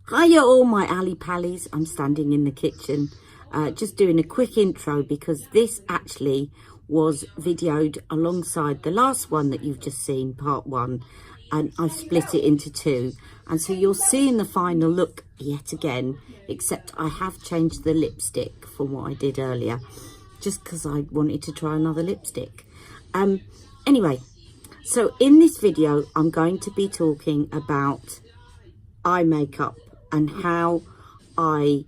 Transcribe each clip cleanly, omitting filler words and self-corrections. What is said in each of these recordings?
Hiya all my alley pallies. I'm standing in the kitchen just doing a quick intro because this actually was videoed alongside the last one that you've just seen, part one, and I've split it into two, and so you're seeing the final look yet again, except I have changed the lipstick from what I did earlier just because I wanted to try another lipstick. Anyway, so in this video I'm going to be talking about eye makeup and how I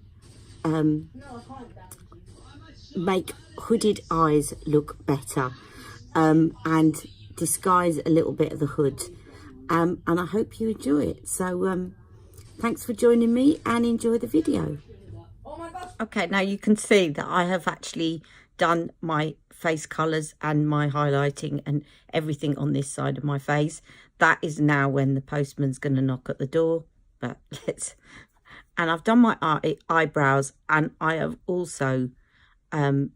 make hooded eyes look better and disguise a little bit of the hood, and I hope you enjoy it. So thanks for joining me and enjoy the video. Okay, now you can see that I have actually done my face colours and my highlighting and everything on this side of my face. That is now when the postman's going to knock at the door. But and I've done my eyebrows, and I have also I've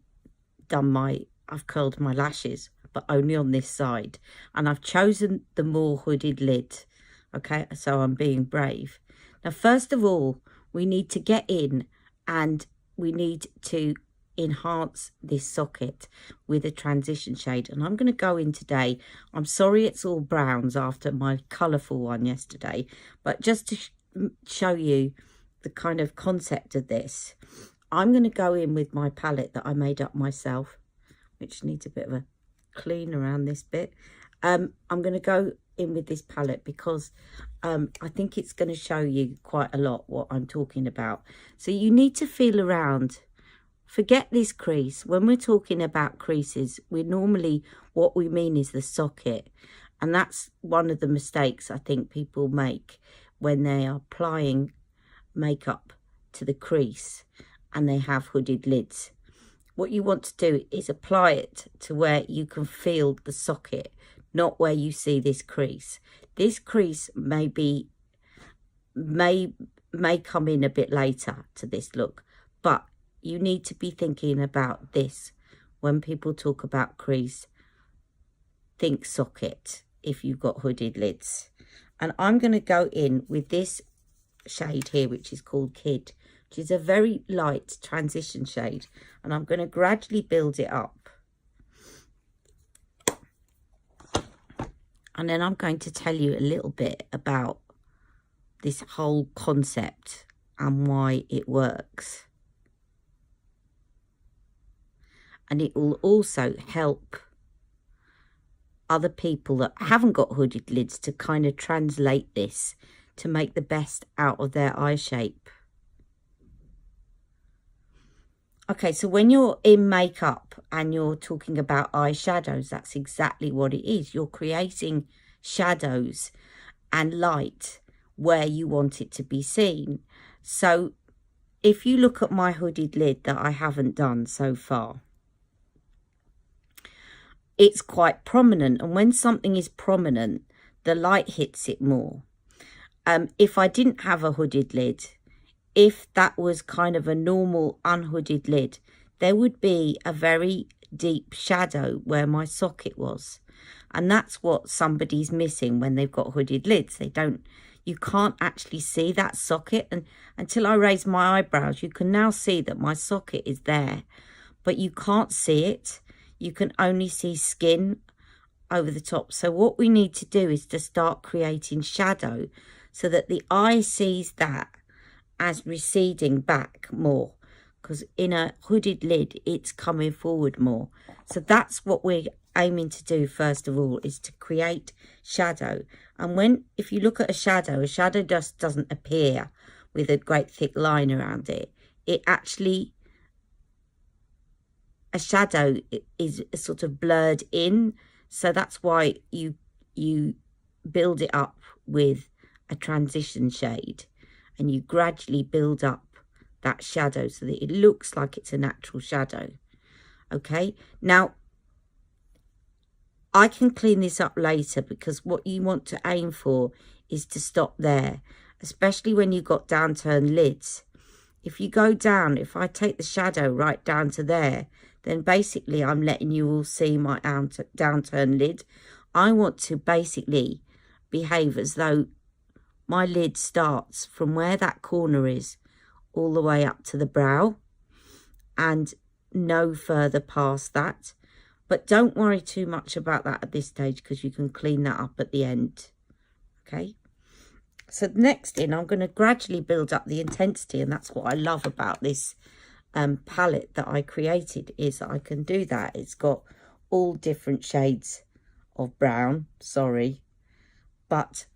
curled my lashes, but only on this side, and I've chosen the more hooded lid. Okay, so I'm being brave. Now, first of all, we need to get in and we need to enhance this socket with a transition shade, and I'm going to go in today. I'm sorry it's all browns after my colourful one yesterday, but just to show you the kind of concept of this, I'm going to go in with my palette that I made up myself, which needs a bit of a clean around this bit. I'm going to go in with this palette because I think it's going to show you quite a lot what I'm talking about. So you need to feel around. Forget this crease. When we're talking about creases, what we mean is the socket. And that's one of the mistakes I think people make when they are applying makeup to the crease and they have hooded lids. What you want to do is apply it to where you can feel the socket, not where you see this crease. This crease may come in a bit later to this look, but you need to be thinking about this. When people talk about crease, think socket if you've got hooded lids. And I'm going to go in with this shade here, which is called Kid, which is a very light transition shade. And I'm going to gradually build it up. And then I'm going to tell you a little bit about this whole concept and why it works. And it will also help other people that haven't got hooded lids to kind of translate this to make the best out of their eye shape. Okay, so when you're in makeup and you're talking about eyeshadows, that's exactly what it is. You're creating shadows and light where you want it to be seen. So if you look at my hooded lid that I haven't done so far, it's quite prominent, and when something is prominent, the light hits it more. If I didn't have a hooded lid, if that was kind of a normal unhooded lid, there would be a very deep shadow where my socket was. And that's what somebody's missing when they've got hooded lids. You can't actually see that socket. And until I raise my eyebrows, you can now see that my socket is there, but you can't see it. You can only see skin over the top. So what we need to do is to start creating shadow so that the eye sees that as receding back more, because in a hooded lid, it's coming forward more. So that's what we're aiming to do first of all, is to create shadow. And if you look at a shadow just doesn't appear with a great thick line around it. A shadow is sort of blurred in, so that's why you build it up with a transition shade, and you gradually build up that shadow so that it looks like it's a natural shadow. Okay, now I can clean this up later, because what you want to aim for is to stop there, especially when you've got downturned lids. If you go down, if I take the shadow right down to there, then basically I'm letting you all see my downturned lid. I want to basically behave as though my lid starts from where that corner is all the way up to the brow and no further past that. But don't worry too much about that at this stage, because you can clean that up at the end. Okay, so the next thing, I'm going to gradually build up the intensity, and that's what I love about this palette that I created, is that I can do that. It's got all different shades of brown, but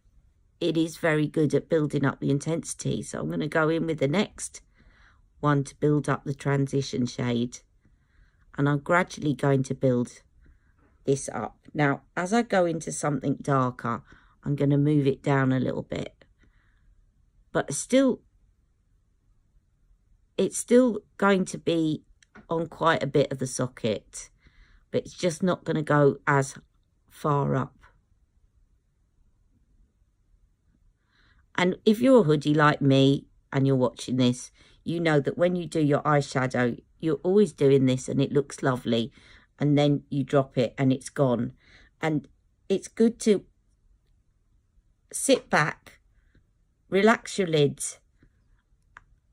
it is very good at building up the intensity. So I'm going to go in with the next one to build up the transition shade, and I'm gradually going to build this up. Now, as I go into something darker, I'm going to move it down a little bit, but it's still going to be on quite a bit of the socket, but it's just not going to go as far up. And if you're a hoodie like me and you're watching this, you know that when you do your eyeshadow, you're always doing this and it looks lovely, and then you drop it and it's gone. And it's good to sit back, relax your lids,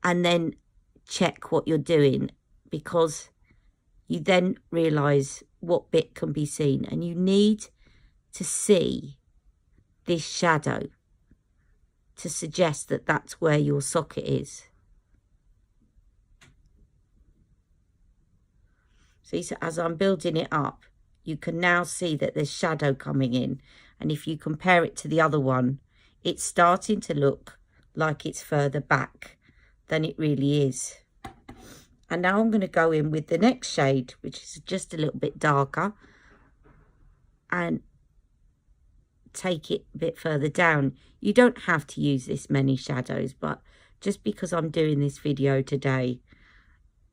and then check what you're doing, because you then realise what bit can be seen, and you need to see this shadow to suggest that that's where your socket is. See, so as I'm building it up, you can now see that there's shadow coming in, and if you compare it to the other one, it's starting to look like it's further back than it really is. And now I'm going to go in with the next shade, which is just a little bit darker, and take it a bit further down. You don't have to use this many shadows, but just because I'm doing this video today,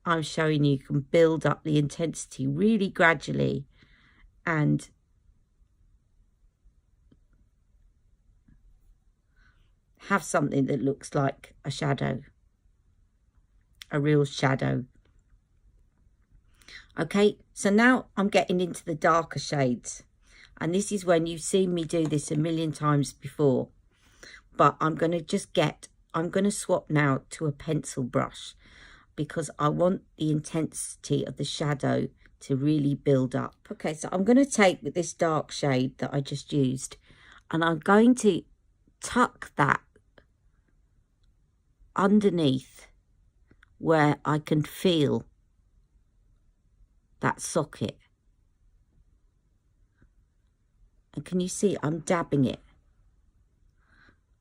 I'm showing you can build up the intensity really gradually and have something that looks like a shadow, a real shadow. Okay, so now I'm getting into the darker shades, and this is when you've seen me do this a million times before, but I'm going to swap now to a pencil brush, because I want the intensity of the shadow to really build up. Okay, so I'm going to take this dark shade that I just used, and I'm going to tuck that underneath where I can feel that socket. And can you see I'm dabbing it?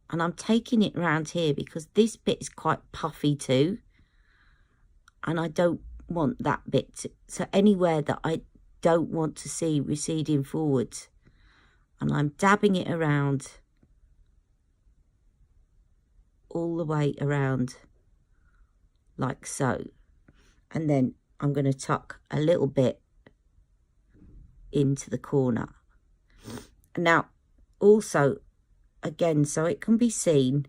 And I'm taking it around here because this bit is quite puffy too. And I don't want that bit to, so anywhere that I don't want to see receding forwards, and I'm dabbing it around all the way around like so, and then I'm going to tuck a little bit into the corner. Now also, again, so it can be seen,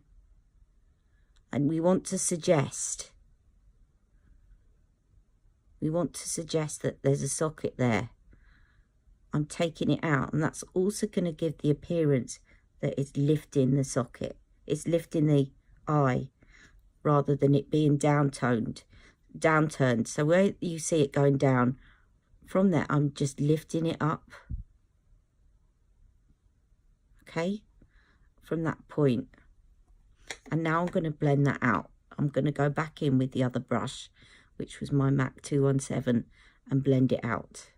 and we want to suggest that there's a socket there. I'm taking it out, and that's also going to give the appearance that it's lifting the socket. It's lifting the eye rather than it being downturned. So where you see it going down, from there I'm just lifting it up. Okay, from that point. And now I'm going to blend that out. I'm going to go back in with the other brush, which was my MAC 217, and blend it out.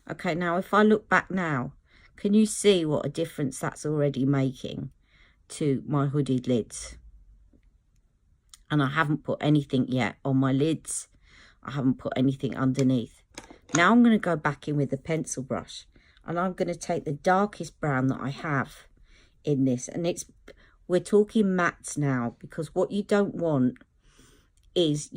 Okay, now if I look back now, can you see what a difference that's already making to my hooded lids? And I haven't put anything yet on my lids. I haven't put anything underneath. Now I'm going to go back in with the pencil brush, and I'm going to take the darkest brown that I have in this. And we're talking mattes now, because what you don't want is,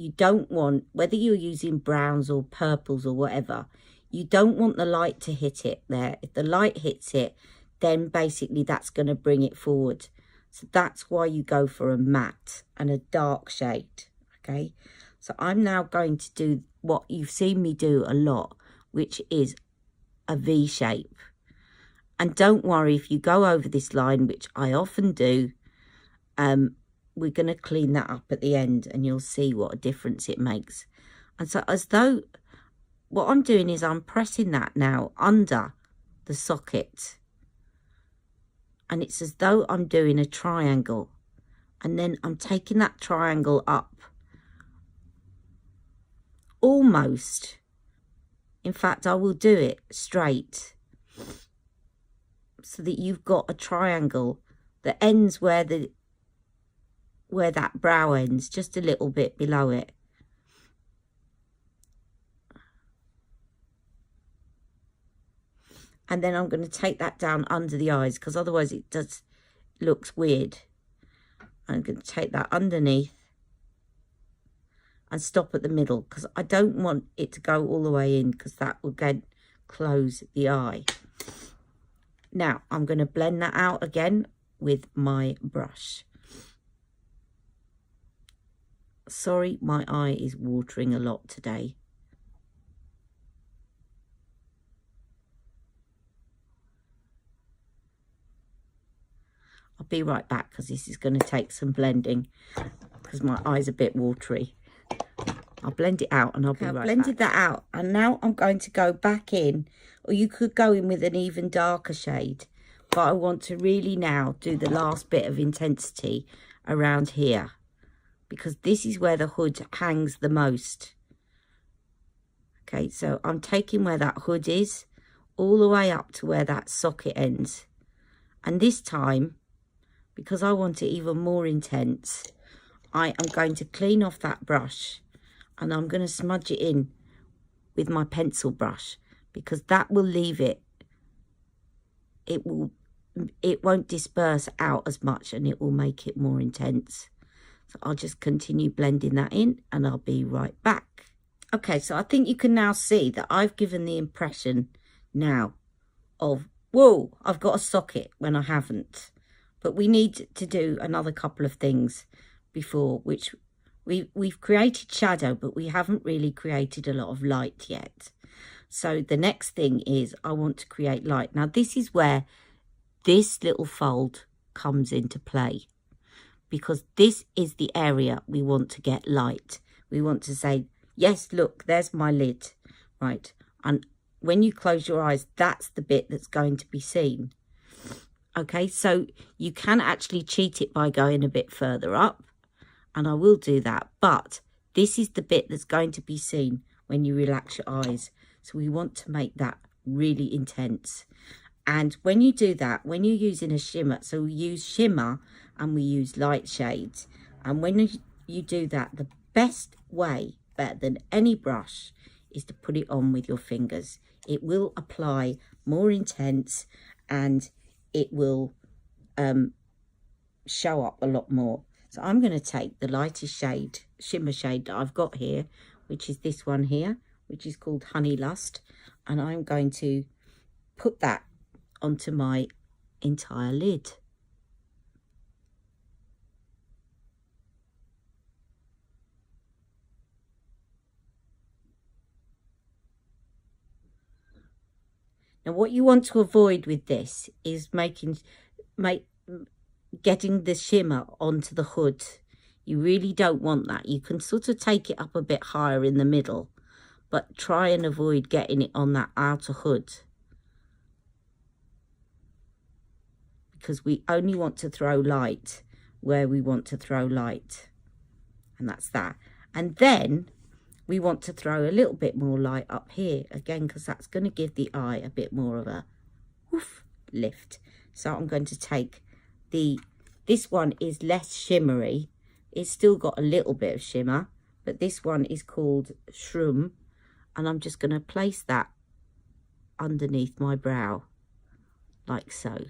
whether you're using browns or purples or whatever, you don't want the light to hit it there. If the light hits it, then basically that's going to bring it forward. So that's why you go for a matte and a dark shade. Okay, so I'm now going to do what you've seen me do a lot, which is a V shape. And don't worry if you go over this line, which I often do. We're going to clean that up at the end and you'll see what a difference it makes. And so as though what I'm doing is I'm pressing that now under the socket. And it's as though I'm doing a triangle. And then I'm taking that triangle up. Almost. In fact, I will do it straight. So that you've got a triangle that ends where that brow ends, just a little bit below it. And then I'm going to take that down under the eyes, because otherwise it looks weird. I'm going to take that underneath and stop at the middle, because I don't want it to go all the way in, because that will again close the eye. Now I'm going to blend that out again with my brush. Sorry, my eye is watering a lot today. I'll be right back because this is going to take some blending because my eye's a bit watery. I'll blend it out and I'll be right back. I've blended that out and now I'm going to go back in, or you could go in with an even darker shade, but I want to really now do the last bit of intensity around here because this is where the hood hangs the most. Okay, so I'm taking where that hood is all the way up to where that socket ends. And this time, because I want it even more intense, I am going to clean off that brush and I'm going to smudge it in with my pencil brush, because that will leave it, it won't disperse out as much and it will make it more intense. So I'll just continue blending that in and I'll be right back. Okay, so I think you can now see that I've given the impression now of, whoa, I've got a socket when I haven't. But we need to do another couple of things before, which we've created shadow, but we haven't really created a lot of light yet. So the next thing is I want to create light. Now this is where this little fold comes into play, because this is the area we want to get light. We want to say, yes, look, there's my lid, right? And when you close your eyes, that's the bit that's going to be seen. Okay, so you can actually cheat it by going a bit further up, and I will do that, but this is the bit that's going to be seen when you relax your eyes. So we want to make that really intense. And when you do that, when you're using a shimmer, so we use shimmer and we use light shades. And when you do that, the best way, better than any brush, is to put it on with your fingers. It will apply more intense and it will show up a lot more. So I'm going to take the lightest shade, shimmer shade that I've got here, which is this one here, which is called Honey Lust, and I'm going to put that onto my entire lid. Now what you want to avoid with this is getting the shimmer onto the hood. You really don't want that. You can sort of take it up a bit higher in the middle, but try and avoid getting it on that outer hood, because we only want to throw light where we want to throw light, and that's that. And then we want to throw a little bit more light up here again, because that's going to give the eye a bit more of a woof lift. So I'm going to take this one is less shimmery. It's still got a little bit of shimmer, but this one is called Shroom, and I'm just going to place that underneath my brow like so.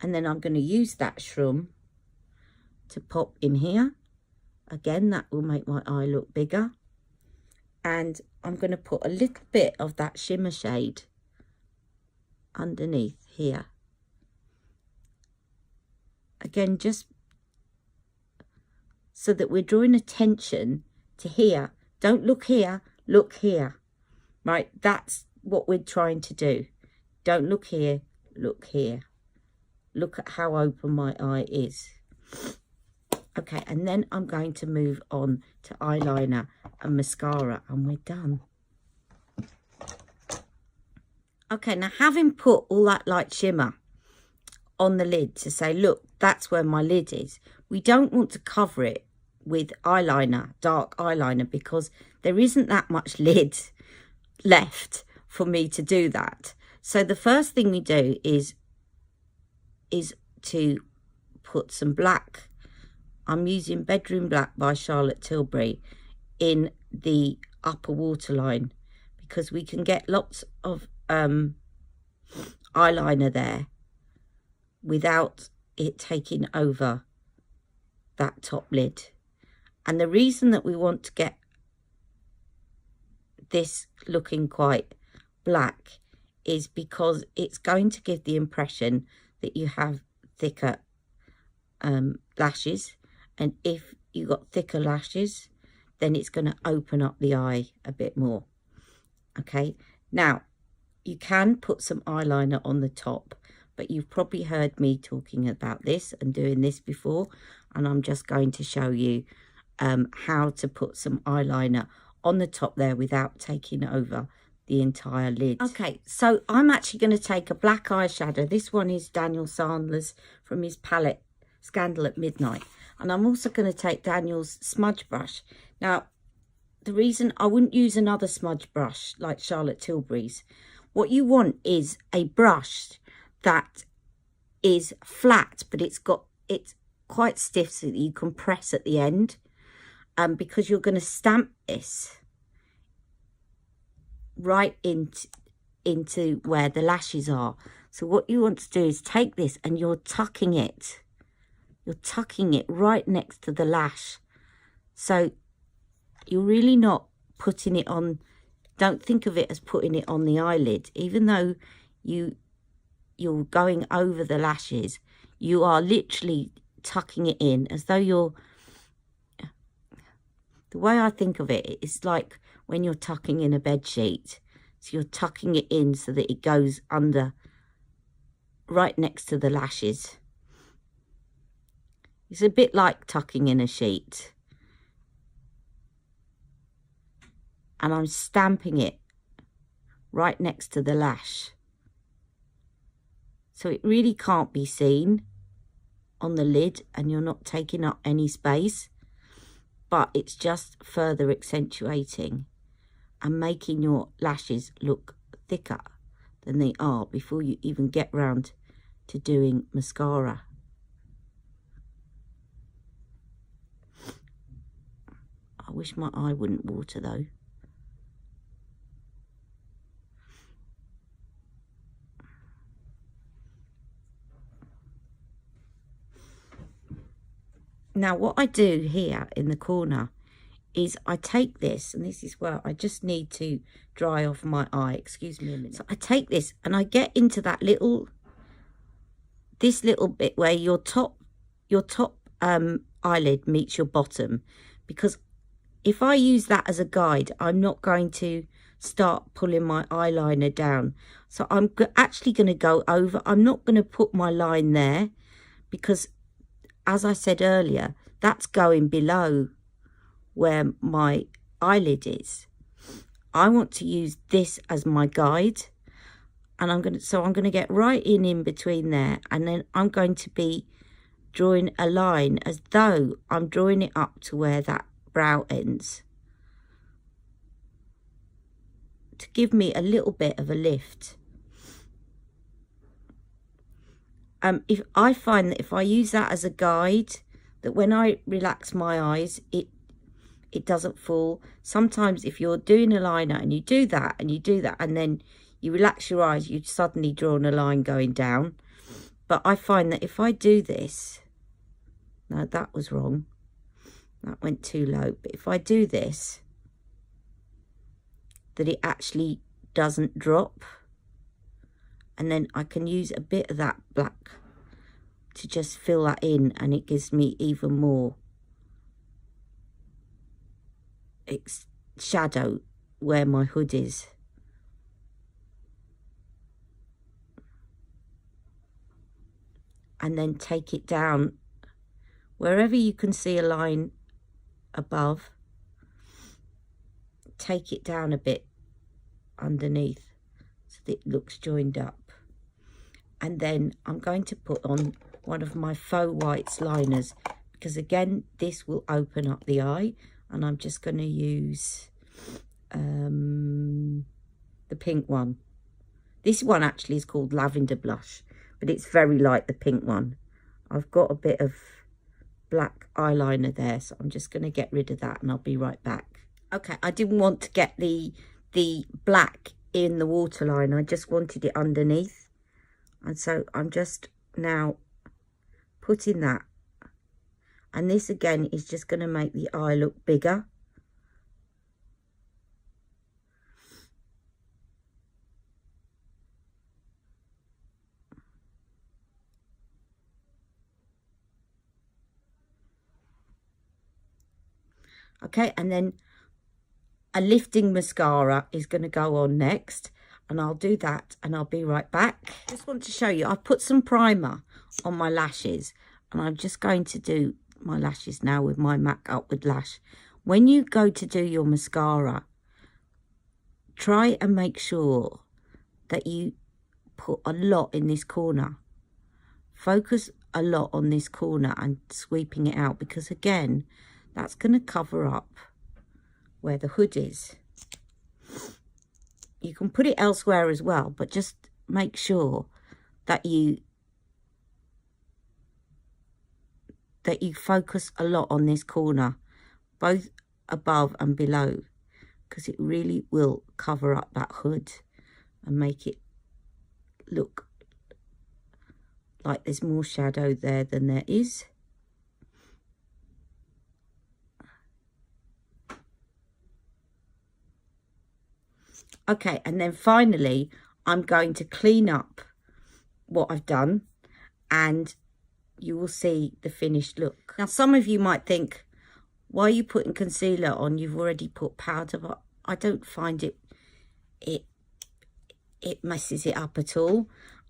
And then I'm going to use that Shroom to pop in here. Again, that will make my eye look bigger. And I'm going to put a little bit of that shimmer shade underneath here. Again, just so that we're drawing attention to here. Don't look here, look here. Right, that's what we're trying to do. Don't look here, look here. Look at how open my eye is. Okay, and then I'm going to move on to eyeliner and mascara, and we're done. Okay, now having put all that light shimmer on the lid to say, look, that's where my lid is, we don't want to cover it with eyeliner, dark eyeliner, because there isn't that much lid left for me to do that. So the first thing we do is to put some black. I'm using Bedroom Black by Charlotte Tilbury in the upper waterline, because we can get lots of eyeliner there without it taking over that top lid. And the reason that we want to get this looking quite black is because it's going to give the impression that you have thicker lashes. And if you got thicker lashes, then it's going to open up the eye a bit more. Okay, now you can put some eyeliner on the top, but you've probably heard me talking about this and doing this before, and I'm just going to show you how to put some eyeliner on the top there without taking over the entire lid. Okay, so I'm actually going to take a black eyeshadow. This one is Daniel Sandler's from his palette Scandal at Midnight. And I'm also going to take Daniel's smudge brush. Now, the reason I wouldn't use another smudge brush like Charlotte Tilbury's, what you want is a brush that is flat, but it's quite stiff so that you can press at the end. Because you're going to stamp this right into where the lashes are. So what you want to do is take this and you're tucking it. You're tucking it right next to the lash. So you're really not putting it on, don't think of it as putting it on the eyelid. Even though you're going over the lashes, you are literally tucking it in as though you're, the way I think of it, it's like when you're tucking in a bed sheet. So you're tucking it in so that it goes under, right next to the lashes. It's a bit like tucking in a sheet. And I'm stamping it right next to the lash. So it really can't be seen on the lid and you're not taking up any space. But it's just further accentuating and making your lashes look thicker than they are before you even get round to doing mascara. I wish my eye wouldn't water though. Now what I do here in the corner is I take this, and this is where I just need to dry off my eye, excuse me a minute. So I take this and I get into that little, this little bit where your top eyelid meets your bottom, because if I use that as a guide, I'm not going to start pulling my eyeliner down. So I'm actually going to go over, I'm not going to put my line there, because as I said earlier, that's going below where my eyelid is. I want to use this as my guide, and I'm going to get right in between there, and then I'm going to be drawing a line as though I'm drawing it up to where that brow ends, to give me a little bit of a lift. If I find that if I use that as a guide, that when I relax my eyes, it doesn't fall. Sometimes if you're doing a liner and you do that and then you relax your eyes, you've suddenly drawn a line going down. But I find that if I do this, no, that was wrong. That went too low. But if I do this, that it actually doesn't drop. And then I can use a bit of that black to just fill that in, and it gives me even more shadow where my hood is. And then take it down wherever you can see a line above, take it down a bit underneath so that it looks joined up. And then I'm going to put on one of my faux whites liners, because again this will open up the eye, and I'm just going to use the pink one. This one actually is called Lavender Blush, but it's very like the pink one. I've got a bit of black eyeliner there, so I'm just going to get rid of that and I'll be right back. Okay, I didn't want to get the black in the waterline, I just wanted it underneath, and so I'm just now putting that, and this again is just going to make the eye look bigger. Okay, and then a lifting mascara is going to go on next, and I'll do that and I'll be right back. Just want to show you, I've put some primer on my lashes, and I'm just going to do my lashes now with my MAC Upward Lash. When you go to do your mascara, try and make sure that you put a lot in this corner. Focus a lot on this corner and sweeping it out, because again, that's going to cover up where the hood is. You can put it elsewhere as well, but just make sure that you focus a lot on this corner, both above and below, because it really will cover up that hood and make it look like there's more shadow there than there is. Okay, and then finally, I'm going to clean up what I've done, and you will see the finished look. Now, some of you might think, why are you putting concealer on? You've already put powder, but I don't find it messes it up at all.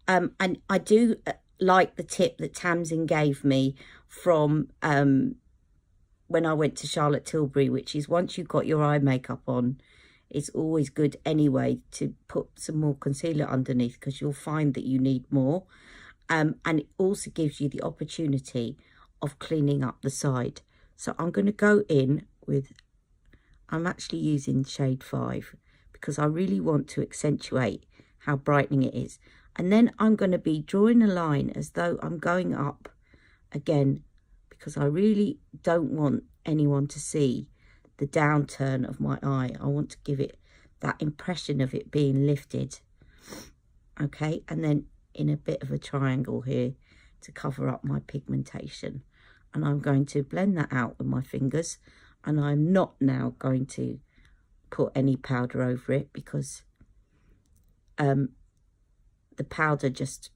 And I do like the tip that Tamsin gave me from when I went to Charlotte Tilbury, which is once you've got your eye makeup on, it's always good anyway to put some more concealer underneath, because you'll find that you need more. And it also gives you the opportunity of cleaning up the side. So I'm going to go in with, I'm actually using shade 5 because I really want to accentuate how brightening it is. And then I'm going to be drawing a line as though I'm going up again, because I really don't want anyone to see the downturn of my eye. I want to give it that impression of it being lifted. Okay, and then in a bit of a triangle here to cover up my pigmentation. And I'm going to blend that out with my fingers, and I'm not now going to put any powder over it, because the powder just,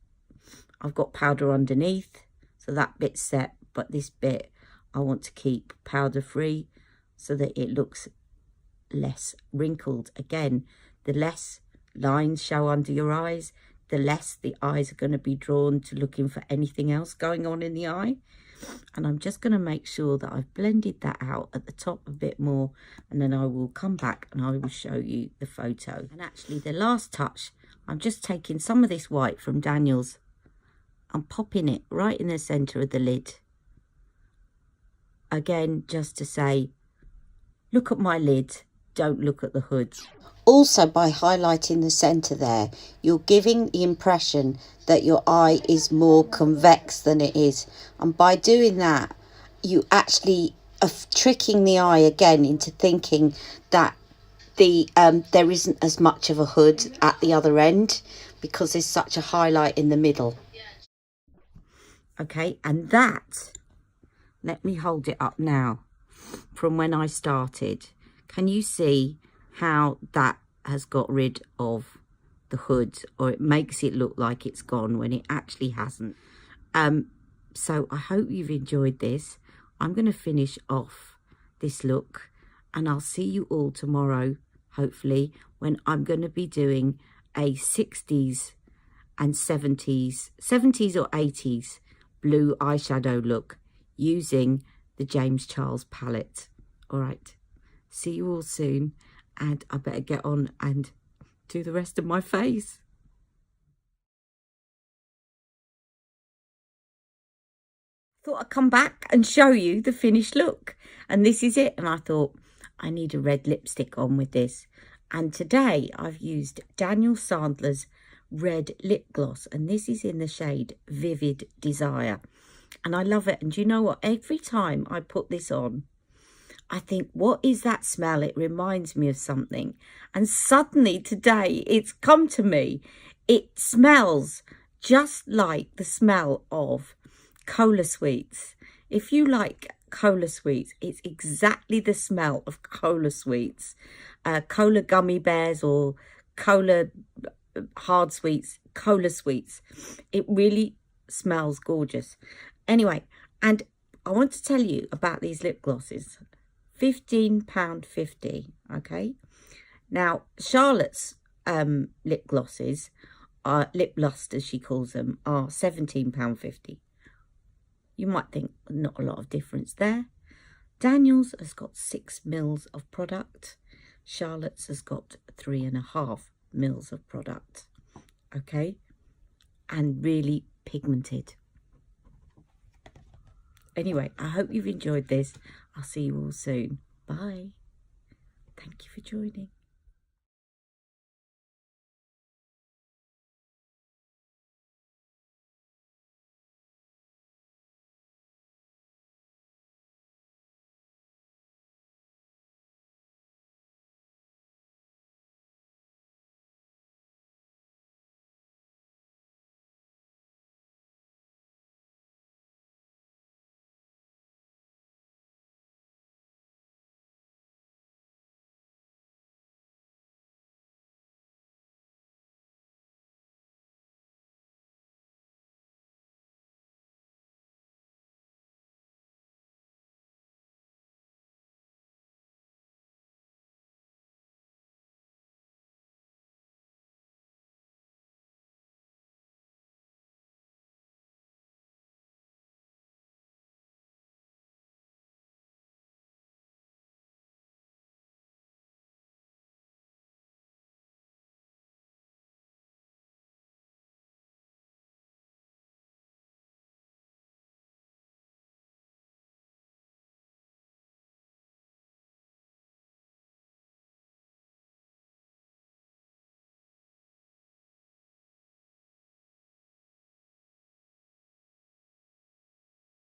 I've got powder underneath, so that bit's set, but this bit I want to keep powder free so that it looks less wrinkled. Again, the less lines show under your eyes, the less the eyes are going to be drawn to looking for anything else going on in the eye. And I'm just going to make sure that I've blended that out at the top a bit more, and then I will come back and I will show you the photo. And actually the last touch, I'm just taking some of this white from Daniel's and popping it right in the centre of the lid. Again, just to say, look at my lid, don't look at the hood. Also, by highlighting the centre there, you're giving the impression that your eye is more convex than it is. And by doing that, you actually are tricking the eye again into thinking that there isn't as much of a hood at the other end, because there's such a highlight in the middle. Okay, and that, let me hold it up now from when I started. Can you see how that has got rid of the hood, or it makes it look like it's gone when it actually hasn't. So I hope you've enjoyed this. I'm going to finish off this look, and I'll see you all tomorrow, hopefully, when I'm going to be doing a 60s and 70s or 80s blue eyeshadow look using the James Charles palette. All right, see you all soon, and I better get on and do the rest of my face. Thought I'd come back and show you the finished look, and this is it. And I thought I need a red lipstick on with this, and today I've used Daniel Sandler's red lip gloss, and this is in the shade Vivid Desire, and I love it. And you know what, every time I put this on, I think, what is that smell? It reminds me of something. And suddenly today it's come to me. It smells just like the smell of cola sweets. If you like cola sweets, it's exactly the smell of cola sweets. Cola gummy bears or cola hard sweets, cola sweets. It really smells gorgeous. Anyway, and I want to tell you about these lip glosses. £15.50, okay? Now, Charlotte's lip glosses, lip lusters she calls them, are £17.50. You might think not a lot of difference there. Daniel's has got 6 mils of product. Charlotte's has got 3.5 mils of product, okay? And really pigmented. Anyway, I hope you've enjoyed this. I'll see you all soon. Bye. Thank you for joining.